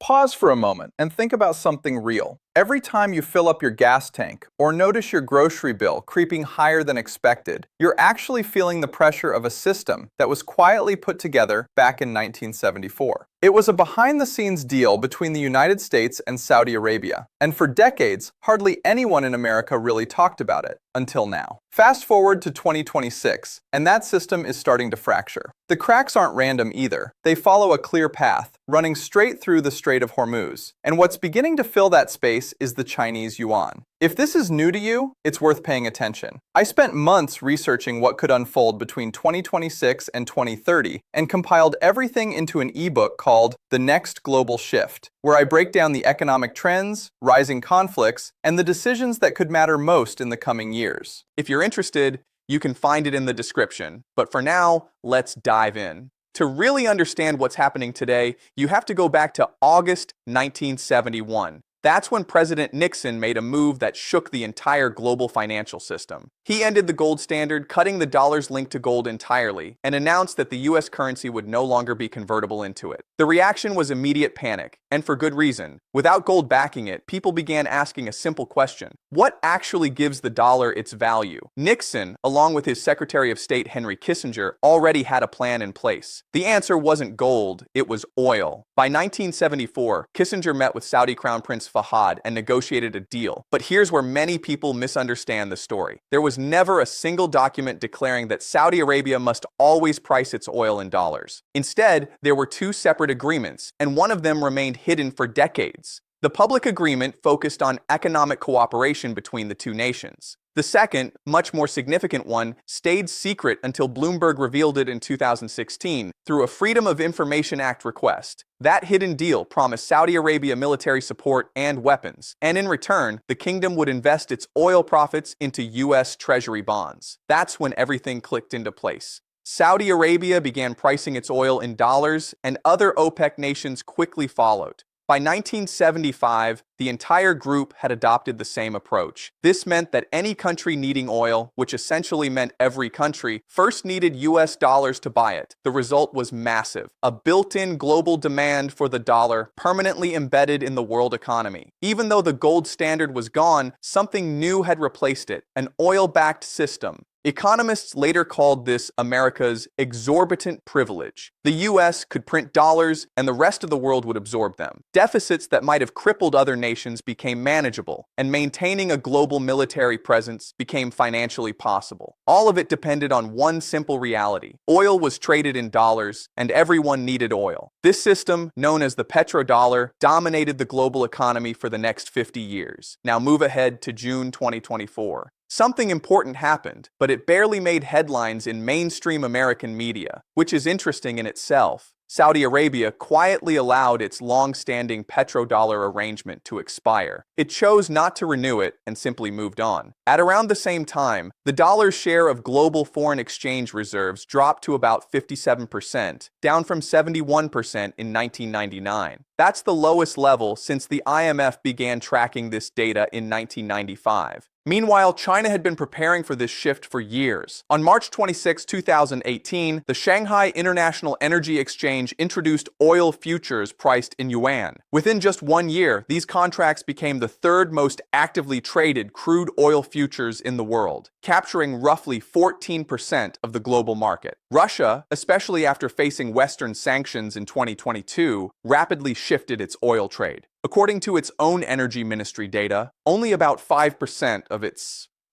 Pause for a moment and think about something real. Every time you fill up your gas tank or notice your grocery bill creeping higher than expected, you're actually feeling the pressure of a system that was quietly put together back in 1974. It was a behind-the-scenes deal between the United States and Saudi Arabia, and for decades, hardly anyone in America really talked about it, until now. Fast forward to 2026, and that system is starting to fracture. The cracks aren't random either. They follow a clear path, running straight through the Strait of Hormuz. And what's beginning to fill that space is the Chinese yuan. If this is new to you, it's worth paying attention. I spent months researching what could unfold between 2026 and 2030 and compiled everything into an ebook called The Next Global Shift, where I break down the economic trends, rising conflicts, and the decisions that could matter most in the coming years. If you're interested, you can find it in the description. But for now, let's dive in. To really understand what's happening today, you have to go back to August 1971. That's when President Nixon made a move that shook the entire global financial system. He ended the gold standard, cutting the dollar's link to gold entirely, and announced that the US currency would no longer be convertible into it. The reaction was immediate panic, and for good reason. Without gold backing it, people began asking a simple question: what actually gives the dollar its value? Nixon, along with his Secretary of State Henry Kissinger, already had a plan in place. The answer wasn't gold, it was oil. By 1974, Kissinger met with Saudi Crown Prince Fahad and negotiated a deal. But here's where many people misunderstand the story. There was never a single document declaring that Saudi Arabia must always price its oil in dollars. Instead, there were two separate agreements, and one of them remained hidden for decades. The public agreement focused on economic cooperation between the two nations. The second, much more significant one, stayed secret until Bloomberg revealed it in 2016 through a Freedom of Information Act request. That hidden deal promised Saudi Arabia military support and weapons, and in return, the kingdom would invest its oil profits into US Treasury bonds. That's when everything clicked into place. Saudi Arabia began pricing its oil in dollars, and other OPEC nations quickly followed. By 1975, the entire group had adopted the same approach. This meant that any country needing oil, which essentially meant every country, first needed US dollars to buy it. The result was massive: a built-in global demand for the dollar permanently embedded in the world economy. Even though the gold standard was gone, something new had replaced it: an oil-backed system. Economists later called this America's exorbitant privilege. The US could print dollars, and the rest of the world would absorb them. Deficits that might have crippled other nations became manageable, and maintaining a global military presence became financially possible. All of it depended on one simple reality: oil was traded in dollars, and everyone needed oil. This system, known as the petrodollar, dominated the global economy for the next 50 years. Now move ahead to June 2024. Something important happened, but it barely made headlines in mainstream American media, which is interesting in itself. Saudi Arabia quietly allowed its long-standing petrodollar arrangement to expire. It chose not to renew it and simply moved on. At around the same time, the dollar's share of global foreign exchange reserves dropped to about 57%, down from 71% in 1999. That's the lowest level since the IMF began tracking this data in 1995. Meanwhile, China had been preparing for this shift for years. On March 26, 2018, the Shanghai International Energy Exchange introduced oil futures priced in yuan. Within just 1 year, these contracts became the third most actively traded crude oil futures in the world, capturing roughly 14% of the global market. Russia, especially after facing Western sanctions in 2022, rapidly shifted its oil trade. According to its own energy ministry data, only about 5% of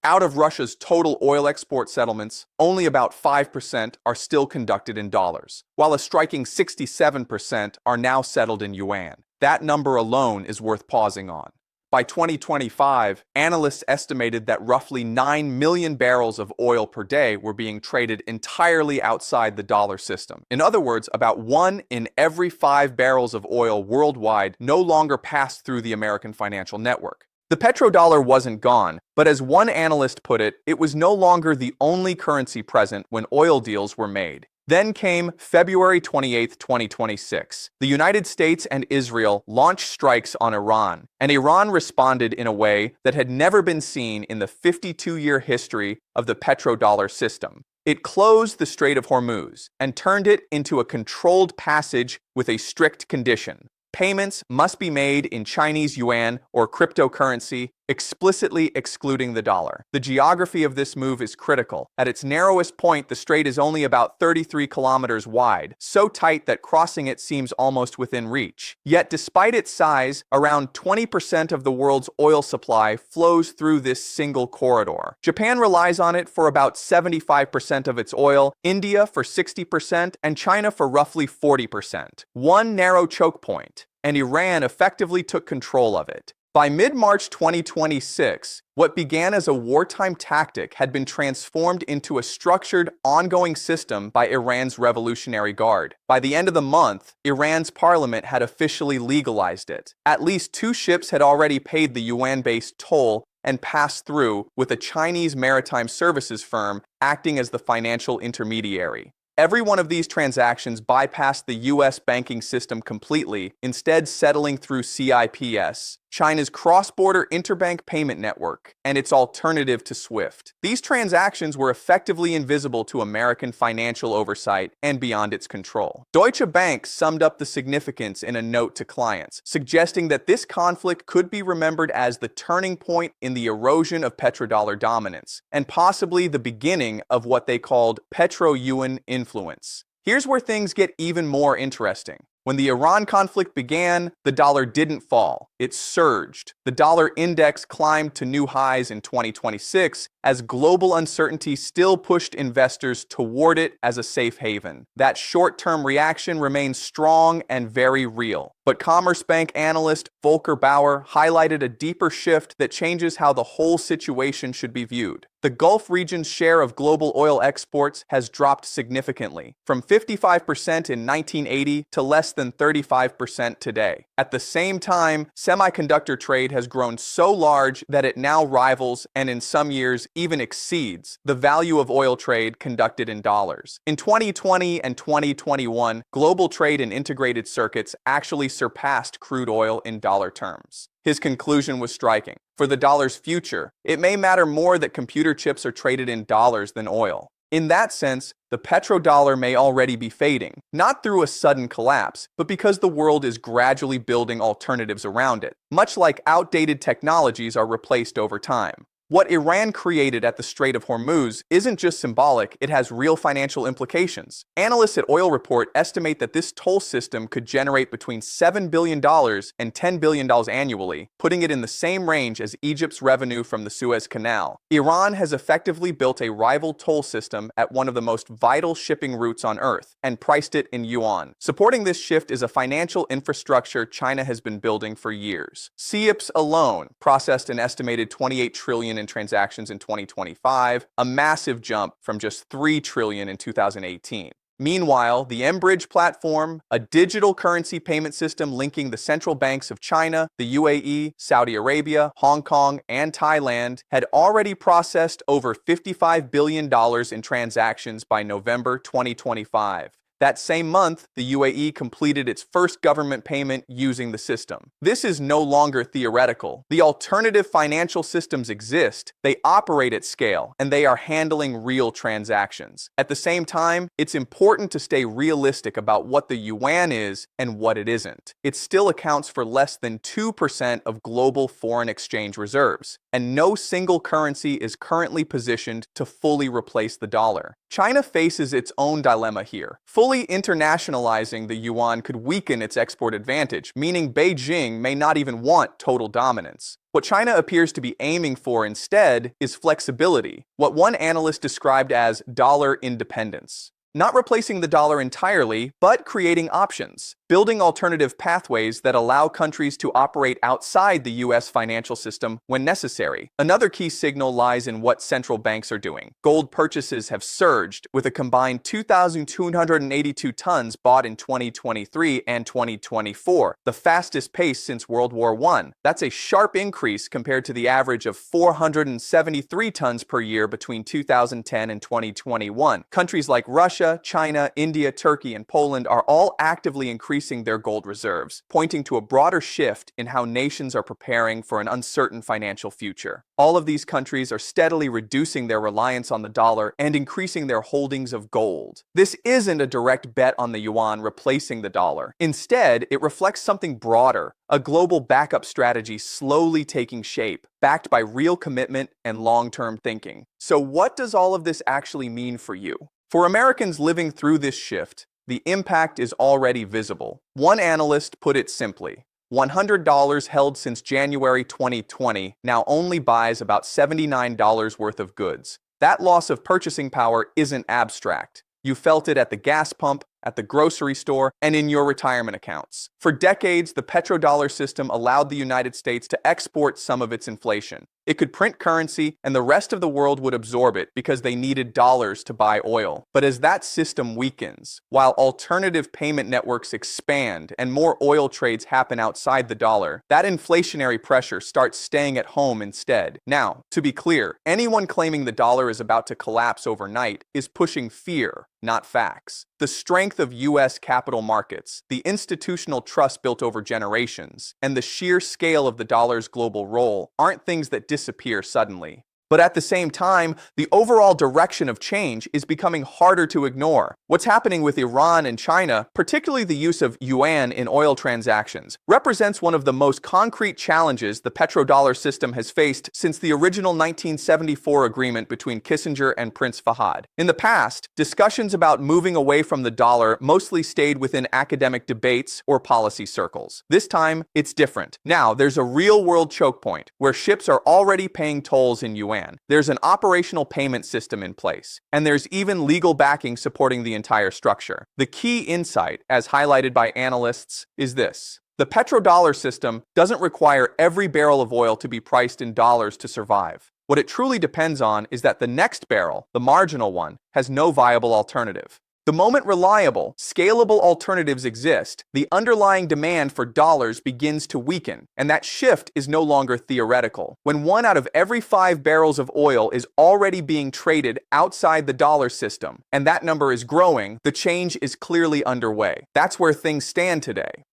out of Russia's total oil export settlements, only about 5% are still conducted in dollars, while a striking 67% are now settled in yuan. That number alone is worth pausing on. By 2025, analysts estimated that roughly 9 million barrels of oil per day were being traded entirely outside the dollar system. In other words, about 1 in every 5 barrels of oil worldwide no longer passed through the American financial network. The petrodollar wasn't gone, but as one analyst put it, it was no longer the only currency present when oil deals were made. Then came February 28, 2026. The United States and Israel launched strikes on Iran, and Iran responded in a way that had never been seen in the 52-year history of the petrodollar system. It closed the Strait of Hormuz and turned it into a controlled passage with a strict condition: Payments must be made in Chinese yuan or cryptocurrency, explicitly excluding the dollar. The geography of this move is critical. At its narrowest point, the strait is only about 33 kilometers wide, so tight that crossing it seems almost within reach. Yet, despite its size, around 20% of the world's oil supply flows through this single corridor. Japan relies on it for about 75% of its oil, India for 60%, and China for roughly 40%. One narrow choke point, and Iran effectively took control of it. By mid-March 2026, what began as a wartime tactic had been transformed into a structured, ongoing system by Iran's Revolutionary Guard. By the end of the month, Iran's parliament had officially legalized it. At least 2 ships had already paid the yuan-based toll and passed through, with a Chinese maritime services firm acting as the financial intermediary. Every one of these transactions bypassed the U.S. banking system completely, instead settling through CIPS, China's cross-border interbank payment network, and its alternative to SWIFT. These transactions were effectively invisible to American financial oversight and beyond its control. Deutsche Bank summed up the significance in a note to clients, suggesting that this conflict could be remembered as the turning point in the erosion of petrodollar dominance, and possibly the beginning of what they called petro-yuan influence. Here's where things get even more interesting. When the Iran conflict began, the dollar didn't fall. It surged. The dollar index climbed to new highs in 2026 as global uncertainty still pushed investors toward it as a safe haven. That short-term reaction remains strong and very real. But Commerce Bank analyst Volker Bauer highlighted a deeper shift that changes how the whole situation should be viewed. The Gulf region's share of global oil exports has dropped significantly, from 55% in 1980 to less than 35% today. At the same time, semiconductor trade has grown so large that it now rivals, and in some years even exceeds, the value of oil trade conducted in dollars. In 2020 and 2021, global trade in integrated circuits actually surpassed crude oil in dollar terms. His conclusion was striking. For the dollar's future, it may matter more that computer chips are traded in dollars than oil. In that sense, the petrodollar may already be fading, not through a sudden collapse, but because the world is gradually building alternatives around it, much like outdated technologies are replaced over time. What Iran created at the Strait of Hormuz isn't just symbolic, it has real financial implications. Analysts at Oil Report estimate that this toll system could generate between $7 billion and $10 billion annually, putting it in the same range as Egypt's revenue from the Suez Canal. Iran has effectively built a rival toll system at one of the most vital shipping routes on Earth, and priced it in yuan. Supporting this shift is a financial infrastructure China has been building for years. CIPS alone processed an estimated 28 trillion in transactions in 2025, a massive jump from just 3 trillion in 2018. Meanwhile, the mBridge platform, a digital currency payment system linking the central banks of China, the UAE, Saudi Arabia, Hong Kong, and Thailand, had already processed over $55 billion in transactions by November 2025. That same month, the UAE completed its first government payment using the system. This is no longer theoretical. The alternative financial systems exist, they operate at scale, and they are handling real transactions. At the same time, it's important to stay realistic about what the yuan is and what it isn't. It still accounts for less than 2% of global foreign exchange reserves, and no single currency is currently positioned to fully replace the dollar. China faces its own dilemma here. Fully internationalizing the yuan could weaken its export advantage, meaning Beijing may not even want total dominance. What China appears to be aiming for instead is flexibility, what one analyst described as dollar independence. Not replacing the dollar entirely, but creating options, building alternative pathways that allow countries to operate outside the U.S. financial system when necessary. Another key signal lies in what central banks are doing. Gold purchases have surged, with a combined 2,282 tons bought in 2023 and 2024, the fastest pace since World War I. That's a sharp increase compared to the average of 473 tons per year between 2010 and 2021. Countries like Russia, China, India, Turkey, and Poland are all actively increasing increasing their gold reserves, pointing to a broader shift in how nations are preparing for an uncertain financial future. All of these countries are steadily reducing their reliance on the dollar and increasing their holdings of gold. This isn't a direct bet on the yuan replacing the dollar. Instead, it reflects something broader, a global backup strategy slowly taking shape, backed by real commitment and long-term thinking. So what does all of this actually mean for you? For Americans living through this shift, the impact is already visible. One analyst put it simply: $100 held since January 2020 now only buys about $79 worth of goods. That loss of purchasing power isn't abstract. You felt it at the gas pump, at the grocery store, and in your retirement accounts. For decades, the petrodollar system allowed the United States to export some of its inflation. It could print currency, and the rest of the world would absorb it because they needed dollars to buy oil. But as that system weakens, while alternative payment networks expand and more oil trades happen outside the dollar, that inflationary pressure starts staying at home instead. Now, to be clear, anyone claiming the dollar is about to collapse overnight is pushing fear, not facts. The strength of U.S. capital markets, the institutional trust built over generations, and the sheer scale of the dollar's global role aren't things that disappear suddenly. But at the same time, the overall direction of change is becoming harder to ignore. What's happening with Iran and China, particularly the use of yuan in oil transactions, represents one of the most concrete challenges the petrodollar system has faced since the original 1974 agreement between Kissinger and Prince Fahd. In the past, discussions about moving away from the dollar mostly stayed within academic debates or policy circles. This time, it's different. Now, there's a real-world choke point where ships are already paying tolls in yuan. There's an operational payment system in place, and there's even legal backing supporting the entire structure. The key insight, as highlighted by analysts, is this: the petrodollar system doesn't require every barrel of oil to be priced in dollars to survive. What it truly depends on is that the next barrel, the marginal one, has no viable alternative. The moment reliable, scalable alternatives exist, the underlying demand for dollars begins to weaken, and that shift is no longer theoretical. When 1 out of every 5 barrels of oil is already being traded outside the dollar system, and that number is growing, the change is clearly underway. That's where things stand today.